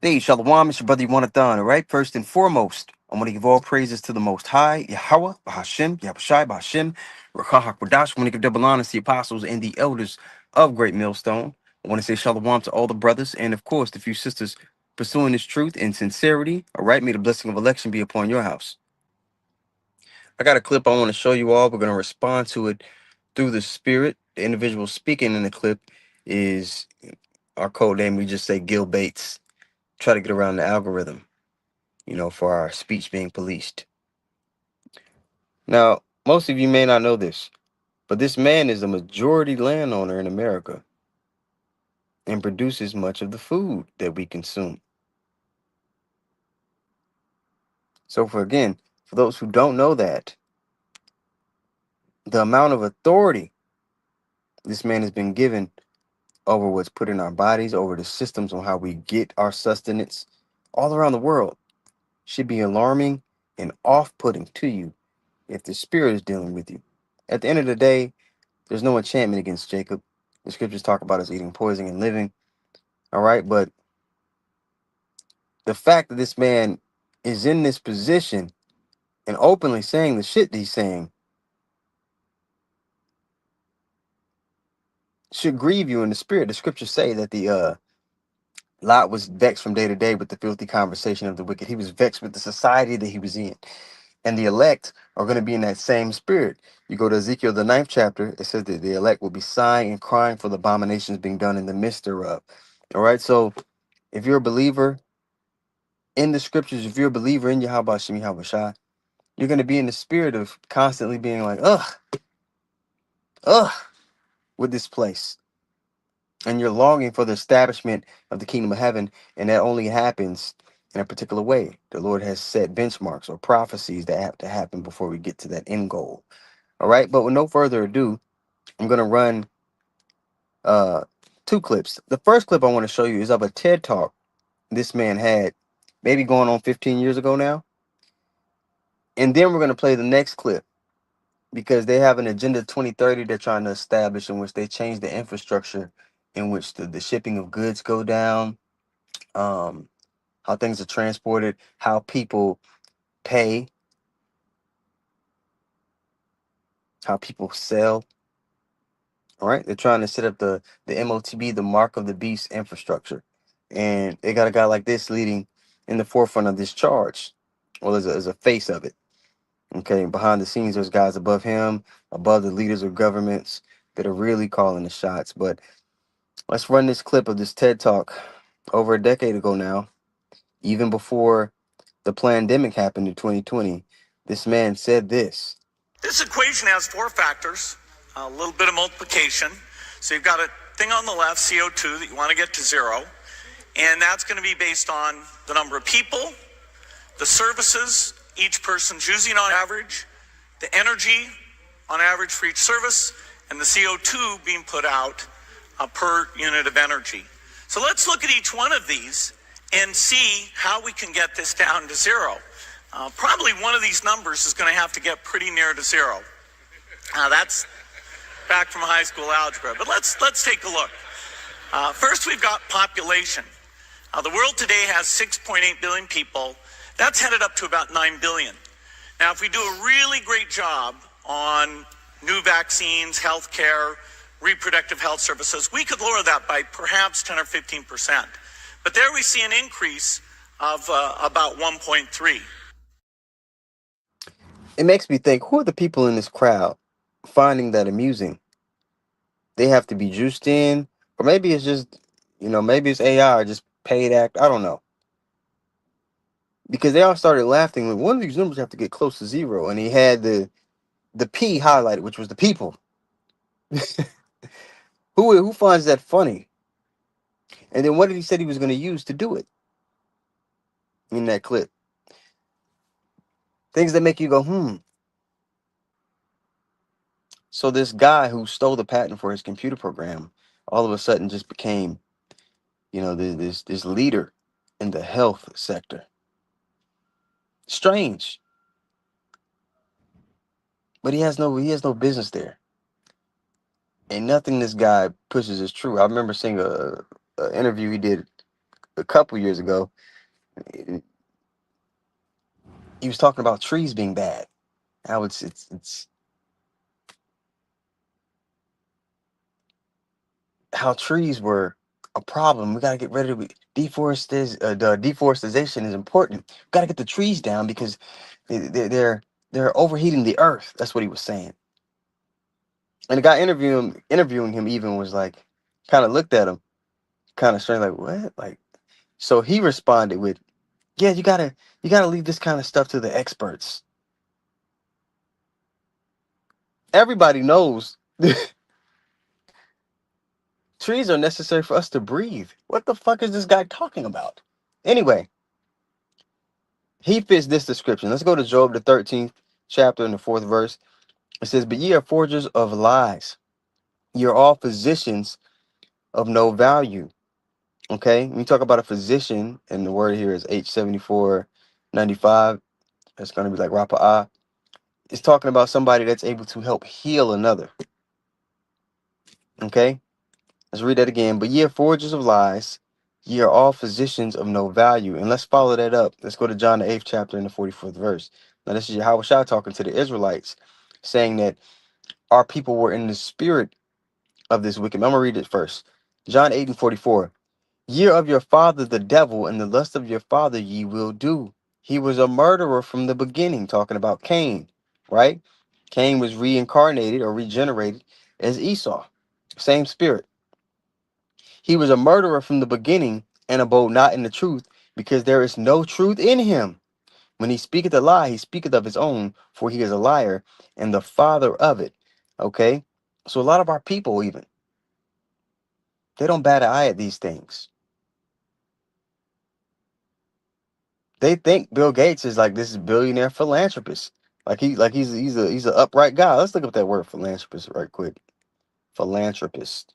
Hey, Shalom, it's your brother Yonathan, all right? First and foremost, I want to give all praises to the Most High, Yahweh, Bahashim, Yahushai, Bahashim, Rakah HaKodash. I want to give double honor to the apostles and the elders of Great Millstone. I want to say Shalom to all the brothers and, of course, the few sisters pursuing this truth in sincerity, all right? May the blessing of election be upon your house. I got a clip I want to show you all. We're going to respond to it through the spirit. The individual speaking in the clip is our code name. We just say Gil Bates. Try to get around the algorithm, for our speech being policed. Now, most of you may not know this, but this man is the majority landowner in America and produces much of the food that we consume. So for those who don't know that, the amount of authority this man has been given over what's put in our bodies, over the systems on how we get our sustenance all around the world should be alarming and off-putting to you if the spirit is dealing with you. At the end of the day, there's no enchantment against Jacob. The scriptures talk about us eating poison and living. All right. But the fact that this man is in this position and openly saying the shit that he's saying should grieve you in the spirit. The scriptures say that the Lot was vexed from day to day with the filthy conversation of the wicked. He was vexed with the society that he was in. And the elect are going to be in that same spirit. You go to Ezekiel, the 9th chapter, it says that the elect will be sighing and crying for the abominations being done in the midst thereof. All right. So if you're a believer in the scriptures, if you're a believer in Yahweh Shem Yahweh Shai, you're going to be in the spirit of constantly being like, ugh, with this place. And you're longing for the establishment of the kingdom of heaven. And that only happens in a particular way. The Lord has set benchmarks or prophecies that have to happen before we get to that end goal. All right. But with no further ado, I'm going to run two clips. The first clip I want to show you is of a TED Talk this man had maybe going on 15 years ago now. And then we're going to play the next clip because they have an Agenda 2030 they're trying to establish in which they change the infrastructure in which the shipping of goods go down, how things are transported, how people pay, how people sell. All right. They're trying to set up the MOTB, the Mark of the Beast infrastructure. And they got a guy like this leading in the forefront of this charge. Well, as a face of it. Okay. Behind the scenes, there's guys above him, above the leaders of governments that are really calling the shots. But let's run this clip of this TED Talk over a decade ago now, even before the pandemic happened in 2020. This man said this. This equation has four factors, a little bit of multiplication. So you've got a thing on the left, CO2, that you want to get to zero. And that's going to be based on the number of people, the services each person's using on average, the energy on average for each service, and the CO2 being put out per unit of energy. So let's look at each one of these and see how we can get this down to zero. Probably one of these numbers is going to have to get pretty near to zero. That's back from high school algebra, but let's take a look. First, we've got population. The world today has 6.8 billion people. That's headed up to about 9 billion. Now, if we do a really great job on new vaccines, healthcare, reproductive health services, we could lower that by perhaps 10 or 15%. But there we see an increase of about 1.3. It makes me think, who are the people in this crowd finding that amusing? They have to be juiced in, or maybe it's just, maybe it's AI or just paid act. I don't know. Because they all started laughing when one of these numbers have to get close to zero, and he had the P highlighted, which was the people. Who finds that funny? And then what did he said he was going to use to do it in that clip? Things that make you go, So this guy who stole the patent for his computer program all of a sudden just became, this leader in the health sector. Strange. But he has no business there. And nothing this guy pushes is true. I remember seeing a interview he did a couple years ago, he was talking about trees being bad. How it's how trees were a problem. We got to get rid of it. The deforestation is important. We got to get the trees down because they're overheating the earth. That's what he was saying. And the guy interviewing him even was like, kind of looked at him, kind of strange, like what? Like, so he responded with, "Yeah, you gotta leave this kind of stuff to the experts. Everybody knows trees are necessary for us to breathe. What the fuck is this guy talking about?" Anyway, he fits this description. Let's go to Job, the 13th chapter and the 4th verse. It says, "But ye are forgers of lies. Ye are all physicians of no value." Okay, when you talk about a physician, and the word here is H7495, it's going to be like Rapa'ah. It's talking about somebody that's able to help heal another. Okay, let's read that again. "But ye are forgers of lies, ye are all physicians of no value." And let's follow that up. Let's go to John, the 8th chapter and the 44th verse. Now, this is Yahweh Shah talking to the Israelites, saying that our people were in the spirit of this wicked. I'm going to read it first. John 8 and 44. "Ye are of your father the devil, and the lust of your father ye will do. He was a murderer from the beginning," talking about Cain, right? Cain was reincarnated or regenerated as Esau. Same spirit. "He was a murderer from the beginning, and abode not in the truth, because there is no truth in him. When he speaketh a lie, he speaketh of his own, for he is a liar, and the father of it." Okay? So a lot of our people even, they don't bat an eye at these things. They think Bill Gates is like this billionaire philanthropist. Like he's an upright guy. Let's look up that word philanthropist right quick. Philanthropist.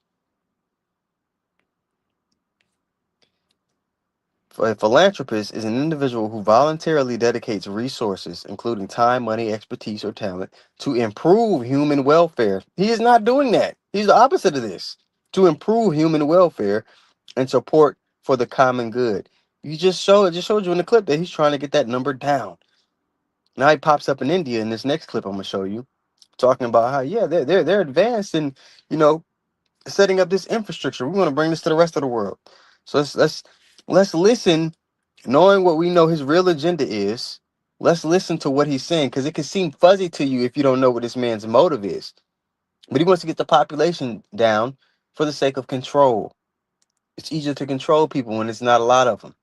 A philanthropist is an individual who voluntarily dedicates resources, including time, money, expertise, or talent, to improve human welfare. He is not doing that. He's the opposite of this. To improve human welfare and support for the common good. It just showed you in the clip that he's trying to get that number down. Now he pops up in India in this next clip I'm gonna show you, talking about how yeah they're advanced in, you know, setting up this infrastructure. We want to bring this to the rest of the world. So let's listen, knowing what we know his real agenda is. Let's listen to what he's saying, because it can seem fuzzy to you if you don't know what this man's motive is. But he wants to get the population down for the sake of control. It's easier to control people when it's not a lot of them.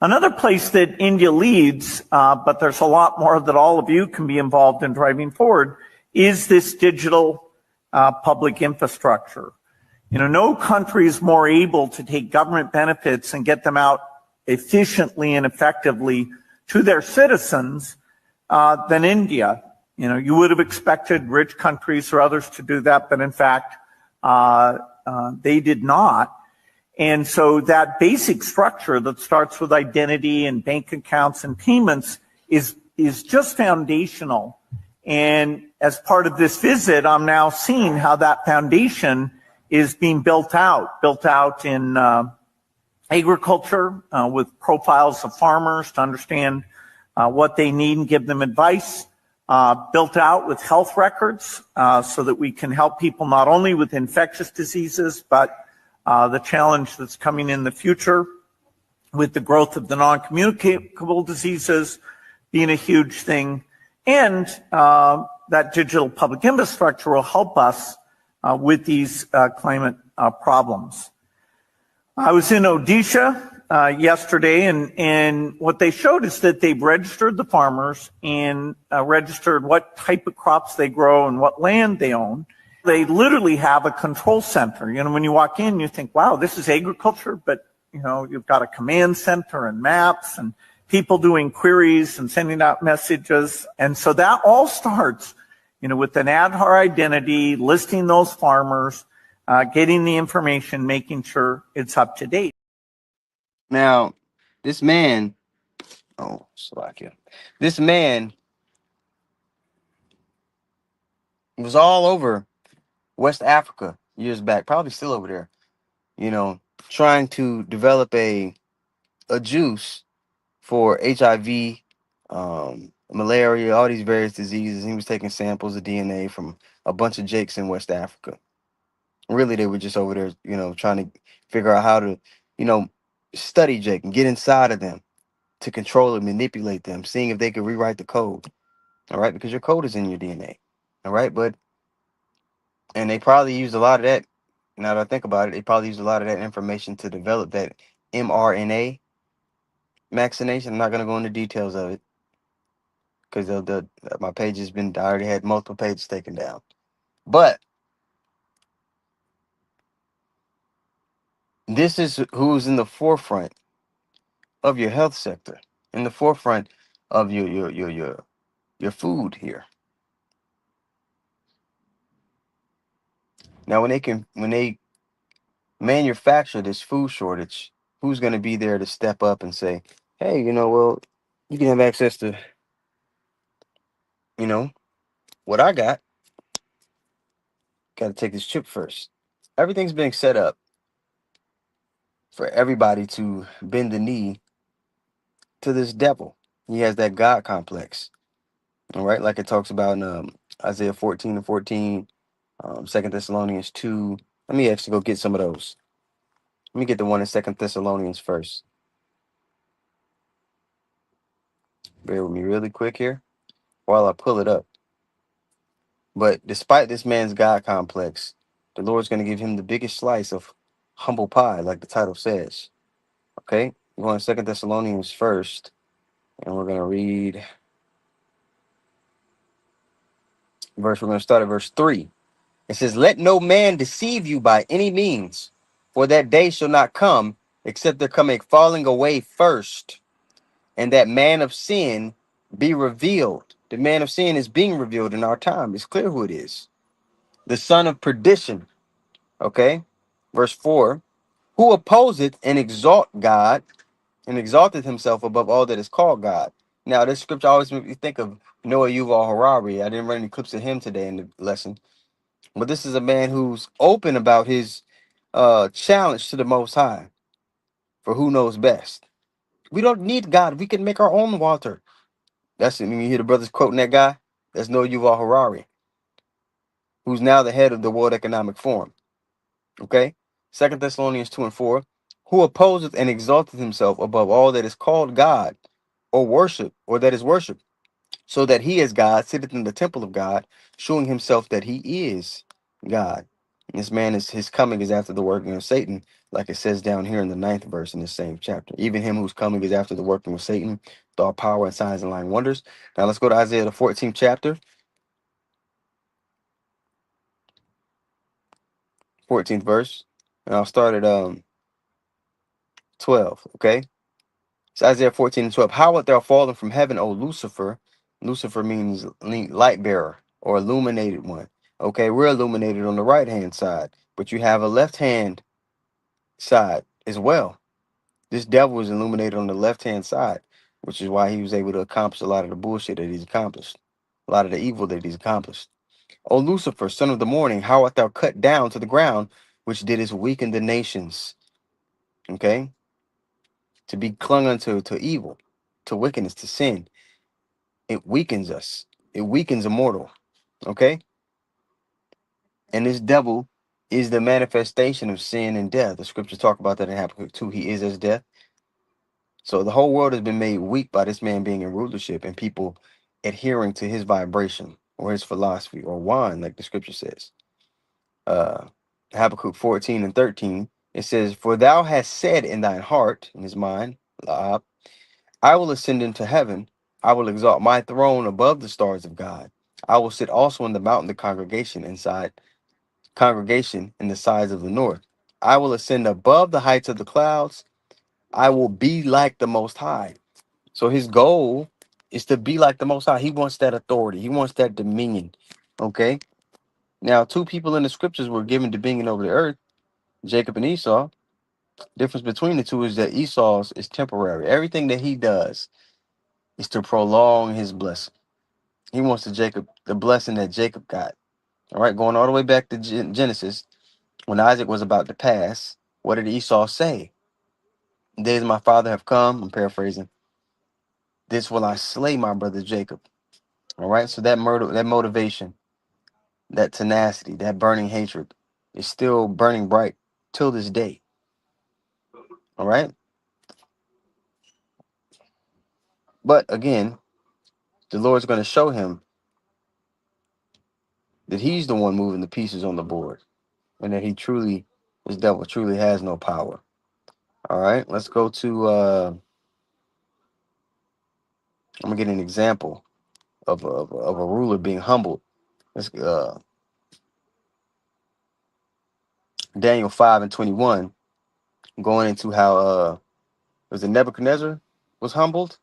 Another place that India leads, but there's a lot more that all of you can be involved in driving forward, is this digital public infrastructure. You know, no country is more able to take government benefits and get them out efficiently and effectively to their citizens than India. You know, you would have expected rich countries or others to do that, but in fact, they did not. And so that basic structure that starts with identity and bank accounts and payments is just foundational. And as part of this visit, I'm now seeing how that foundation is being built out in agriculture with profiles of farmers to understand what they need and give them advice. Built out with health records so that we can help people not only with infectious diseases, but the challenge that's coming in the future with the growth of the non-communicable diseases being a huge thing. And that digital public infrastructure will help us with these climate problems. I was in Odisha yesterday, and what they showed is that they've registered the farmers and registered what type of crops they grow and what land they own. They literally have a control center. You know, when you walk in, you think, wow, this is agriculture, but, you know, you've got a command center and maps and people doing queries and sending out messages. And so that all starts, you know, with an Aadhaar identity, listing those farmers, getting the information, making sure it's up to date. Now, this man, Slovakia, this man was all over West Africa years back, probably still over there. you know, trying to develop a juice for HIV, malaria, all these various diseases. He was taking samples of DNA from a bunch of jakes in West Africa. Really, they were just over there, trying to figure out how to, you know, study Jake and get inside of them to control and manipulate them, seeing if they could rewrite the code. All right, because your code is in your DNA. All right, and they probably used a lot of that. Now that I think about it, they probably used a lot of that information to develop that mRNA vaccination. I'm not gonna go into details of it because my page has been, I already had multiple pages taken down. But this is who's in the forefront of your health sector, in the forefront of your food here. Now, when they manufacture this food shortage, who's going to be there to step up and say, "Hey, well, you can have access to, you know, what I got. Got to take this chip first." Everything's being set up for everybody to bend the knee to this devil. He has that God complex, all right, like it talks about in Isaiah 14:14, 2 Thessalonians 2. Let me actually go get some of those. Let me get the one in 2 Thessalonians first. Bear with me really quick here while I pull it up. But despite this man's God complex, the Lord's going to give him the biggest slice of humble pie, like the title says. Okay? We're going to 2 Thessalonians first, and we're going to read we're going to start at verse 3. It says, "Let no man deceive you by any means, for that day shall not come, except there come a falling away first, and that man of sin be revealed." The man of sin is being revealed in our time. It's clear who it is. The son of perdition. Okay? Verse 4, "Who opposeth and exalt God, and exalteth himself above all that is called God." Now, this scripture always makes me think of Noah Yuval Harari. I didn't run any clips of him today in the lesson, but this is a man who's open about his challenge to the Most High for who knows best. We don't need God. We can make our own water. That's it. When you hear the brothers quoting that guy, that's Noah Yuval Harari, who's now the head of the World Economic Forum. Okay? 2 Thessalonians 2:4, "Who opposeth and exalteth himself above all that is called God, or worship, or that is worship, so that he as God sitteth in the temple of God, showing himself that he is God." And this man is his coming is after the working of Satan, like it says down here in the 9th verse in the same chapter. Even him whose coming is after the working of Satan, with all power and signs and lying wonders. Now let's go to Isaiah the 14th chapter, 14th verse, and I'll start at 12. Okay. It's Isaiah 14:12. "How art thou fallen from heaven, O Lucifer?" Lucifer means light bearer or illuminated one. Okay, we're illuminated on the right hand side, but you have a left hand side as well. This devil was illuminated on the left hand side, which is why he was able to accomplish a lot of the bullshit that he's accomplished, a lot of the evil that he's accomplished. "O Lucifer, son of the morning, how art thou cut down to the ground, which didst weaken the nations?" Okay, to be clung unto to evil, to wickedness, to sin. It weakens us. It weakens a mortal. Okay? And this devil is the manifestation of sin and death. The scriptures talk about that in Habakkuk 2. He is as death. So the whole world has been made weak by this man being in rulership and people adhering to his vibration or his philosophy or wine, like the scripture says. Uh Habakkuk 14:13, it says, "For thou hast said in thine heart," in his mind, La'ab, "I will ascend into heaven. I will exalt my throne above the stars of God. I will sit also in the mountain, the congregation in the sides of the north. I will ascend above the heights of the clouds. I will be like the Most High." So his goal is to be like the Most High. He wants that authority. He wants that dominion. Okay. Now, two people in the scriptures were given dominion over the earth, Jacob and Esau. Difference between the two is that Esau's is temporary. Everything that he does is to prolong his blessing. He wants the blessing that Jacob got. All right, going all the way back to Genesis, when Isaac was about to pass. What did Esau say? The days of my father have come. I'm paraphrasing. This will I slay my brother Jacob. All right. So that murder, that motivation, that tenacity, that burning hatred is still burning bright till this day. All right. But again, the Lord's going to show him that he's the one moving the pieces on the board, and that this devil truly has no power. All right. Let's go to, I'm going to get an example of a ruler being humbled. Let's, Daniel 5:21, going into how, was it Nebuchadnezzar was humbled?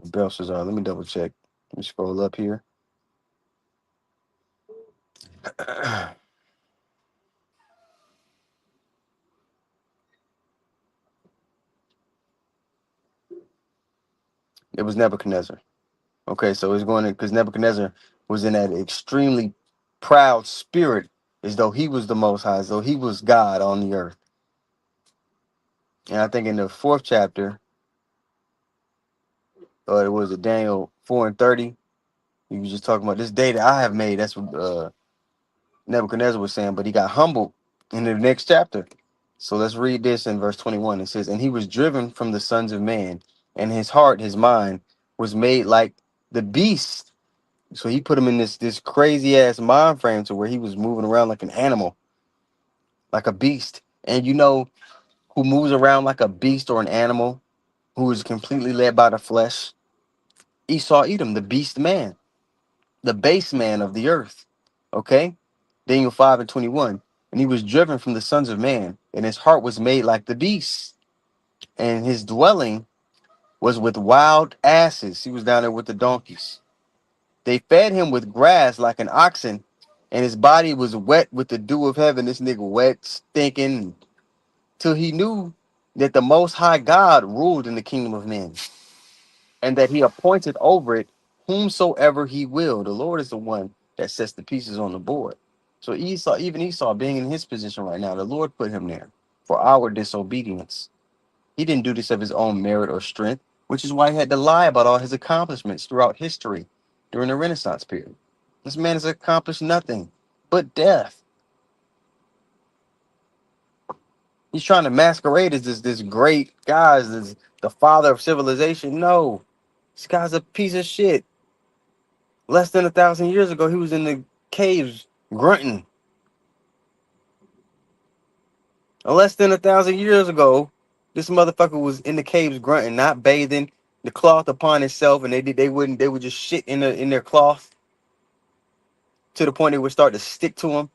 Belshazzar. Let me double check. Let me scroll up here. It was Nebuchadnezzar. Okay, so it's going to, because Nebuchadnezzar was in that extremely proud spirit, as though he was the Most High, as though he was God on the earth. And I think in the 4th chapter, it was Daniel 4:30. He was just talking about this day that I have made. That's what Nebuchadnezzar was saying, but he got humbled in the next chapter. So let's read this in verse 21. It says, and he was driven from the sons of man, and his heart, his mind, was made like the beast. So he put him in this crazy ass mind frame to where he was moving around like an animal, like a beast. And you know who moves around like a beast or an animal, who is completely led by the flesh? Esau Edom, the beast man, the base man of the earth. Okay? Daniel 5:21. And he was driven from the sons of man, and his heart was made like the beast, and his dwelling was with wild asses. He was down there with the donkeys. They fed him with grass like an oxen, and his body was wet with the dew of heaven. This nigga wet, stinking, till he knew that the Most High God ruled in the kingdom of men, and that he appointed over it whomsoever he will. The Lord is the one that sets the pieces on the board. So Esau, even Esau being in his position right now, the Lord put him there for our disobedience. He didn't do this of his own merit or strength, which is why he had to lie about all his accomplishments throughout history during the Renaissance period. This man has accomplished nothing but death. He's trying to masquerade as this great guy, as the father of civilization. No, this guy's a piece of shit. Less than 1,000 years ago, he was in the caves grunting. Less than 1,000 years ago, this motherfucker was in the caves grunting, not bathing, the cloth upon himself, and they would just shit in their cloth to the point it would start to stick to them.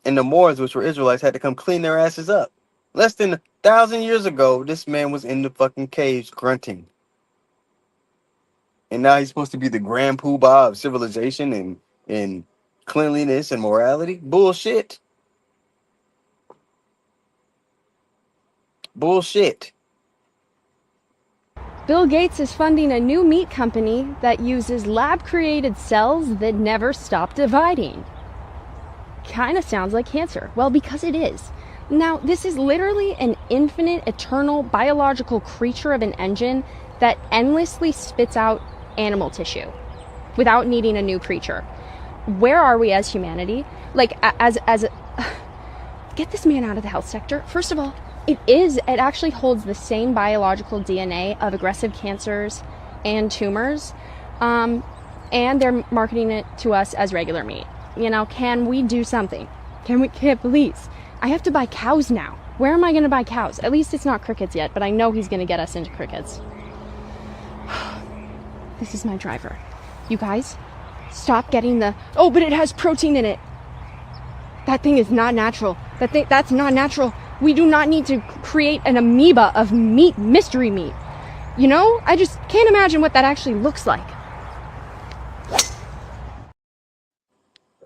And the Moors, which were Israelites, had to come clean their asses up. Less than 1,000 years ago, this man was in the fucking caves grunting. And now he's supposed to be the grand poobah of civilization and cleanliness and morality. Bullshit. Bullshit. Bill Gates is funding a new meat company that uses lab-created cells that never stop dividing. Kind of sounds like cancer. Well, because it is. Now, this is literally an infinite, eternal, biological creature of an engine that endlessly spits out animal tissue without needing a new creature. Where are we as humanity? Like, get this man out of the health sector. First of all, it actually holds the same biological DNA of aggressive cancers and tumors, and they're marketing it to us as regular meat. You know, can we do something? Can please? I have to buy cows now. Where am I going to buy cows? At least it's not crickets yet, but I know he's going to get us into crickets. This is my driver. You guys, stop getting oh, but it has protein in it. That thing is not natural. That's not natural. We do not need to create an amoeba of meat, mystery meat. You know, I just can't imagine what that actually looks like.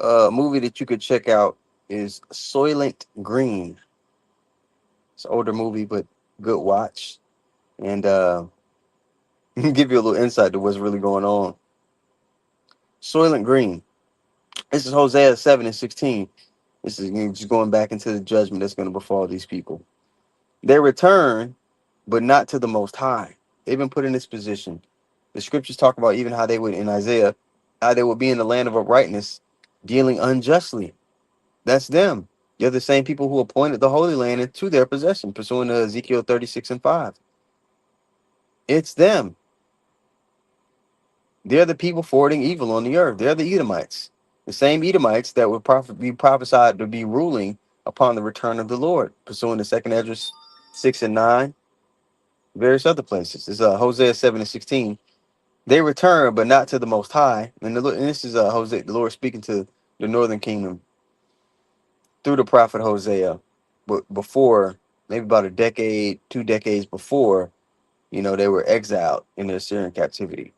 A movie that you could check out is Soylent Green. It's an older movie, but good watch. And give you a little insight to what's really going on. Soylent Green. This is Hosea 7:16. This is just going back into the judgment that's going to befall these people. They return, but not to the Most High. They've been put in this position. The scriptures talk about even how they would, in Isaiah, how they would be in the land of uprightness, dealing unjustly. That's them. They're the same people who appointed the Holy Land into their possession, pursuant to Ezekiel 36:5. It's them. They're the people forwarding evil on the earth. They're the Edomites. The same Edomites that would be prophesied to be ruling upon the return of the Lord, pursuant to 2nd Esdras 6 and 9, various other places. It's Hosea 7 and 16. They return, but not to the Most High. And this is Hosea, the Lord speaking to the northern kingdom through the prophet Hosea. But before, maybe about a decade, 2 decades before, they were exiled in the Assyrian captivity.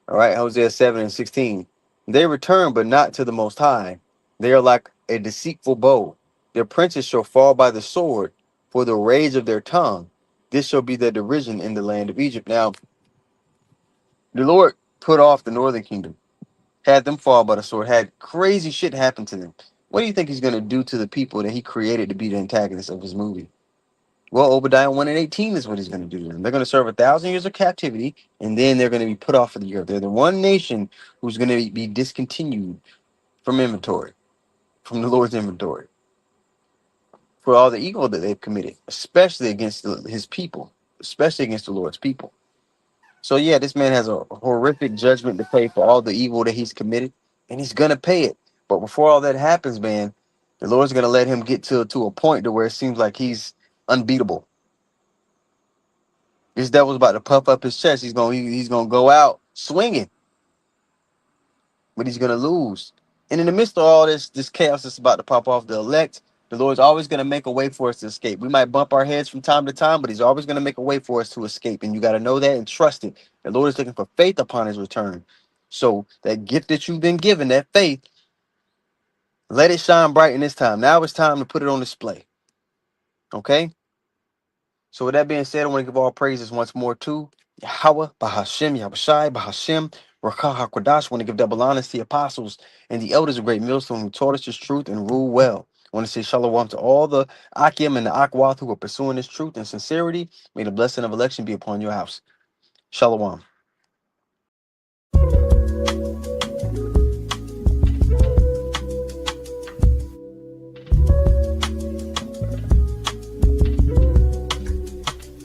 All right, Hosea 7 and 16. They return, but not to the Most High. They are like a deceitful bow. Their princes shall fall by the sword for the rage of their tongue. This shall be their derision in the land of Egypt. Now, the Lord put off the northern kingdom, had them fall by the sword, had crazy shit happen to them. What do you think he's going to do to the people that he created to be the antagonists of his movie? Well, Obadiah 1 and 18 is what he's going to do to them. They're going to serve 1,000 years of captivity, and then they're going to be put off of the earth. They're the one nation who's going to be discontinued from inventory, from the Lord's inventory, for all the evil that they've committed, especially against his people, especially against the Lord's people. So yeah, this man has a horrific judgment to pay for all the evil that he's committed, and he's going to pay it. But before all that happens, man, the Lord's going to let him get to a point to where it seems like he's unbeatable. This devil's about to puff up his chest. He's gonna go out swinging, but he's gonna lose. And in the midst of all this chaos that's about to pop off, the elect, the Lord's always gonna make a way for us to escape. We might bump our heads from time to time, but He's always gonna make a way for us to escape. And you got to know that and trust it. The Lord is looking for faith upon His return. So that gift that you've been given, that faith, let it shine bright in this time. Now it's time to put it on display. Okay. So with that being said, I want to give all praises once more to Yahweh, Bahashem, Yahushai, Bahashem, Rakah HaKodash. I want to give double honors to the apostles and the elders of Great Millstone who taught us this truth and rule well. I want to say shalom to all the Akim and the Akwath who are pursuing this truth and sincerity. May the blessing of election be upon your house. Shalom.